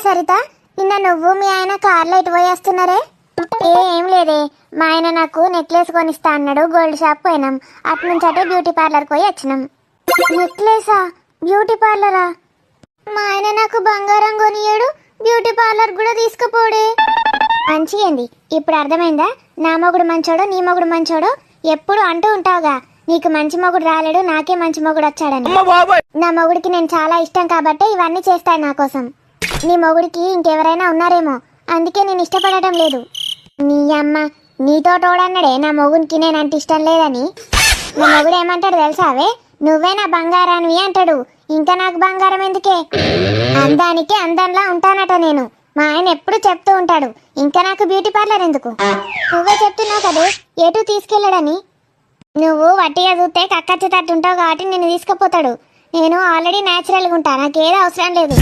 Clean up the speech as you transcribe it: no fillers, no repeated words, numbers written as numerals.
సరిత, నిన్న నువ్వు మీ ఆయన కార్లో ఇటు పోయేస్తున్నారే? ఏం లేదే, మా ఆయన నాకు నెక్లెస్ కొనిస్తా అన్నాడు, గోల్డ్ షాప్ పోయినాం, అటు నుంచి అటే బ్యూటీ పార్లర్కి పోయి వచ్చినాం. నెక్లెసా? బ్యూటీ పార్లరా? మా ఆయన నాకు బంగారం కొనియాడు, బ్యూటీ పార్లర్ కూడా తీసుకుపోడే. మంచిగండి, ఇప్పుడు అర్థమైందా నా మొగుడు మంచోడో నీ మొగుడు మంచోడో? ఎప్పుడు అంటూ ఉంటావుగా నీకు మంచి మొగుడు రాలేడు, నాకే మంచి మొగుడు వచ్చాడని. నా మొగుడికి నేను చాలా ఇష్టం కాబట్టే ఇవన్నీ చేస్తాడు నా కోసం. నీ మొగుడికి ఇంకెవరైనా ఉన్నారేమో, అందుకే నేను ఇష్టపడటం లేదు. నీ అమ్మ, నీతో తోడన్నాడే నా మొగుడికి నేనంటే ఇష్టం లేదని. నా మొగుడు ఏమంటాడు తెలుసావే? నువ్వే నా బంగారానివి అంటాడు. ఇంకా నాకు బంగారం ఎందుకే? అందానికి అందంలా ఉంటానట నేను. మా ఆయన ఎప్పుడు చెప్తూ ఉంటాడు, ఇంకా నాకు బ్యూటీ పార్లర్ ఎందుకు? నువ్వే చెప్తున్నావు కదే ఎటు తీసుకెళ్ళడని. నువ్వు వట్టిగా చూస్తే కక్కచ్చి తట్టుంటావు కాబట్టి నిన్ను తీసుకుపోతాడు. నేను ఆల్రెడీ న్యాచురల్గా ఉంటా, నాకేదో అవసరం లేదు.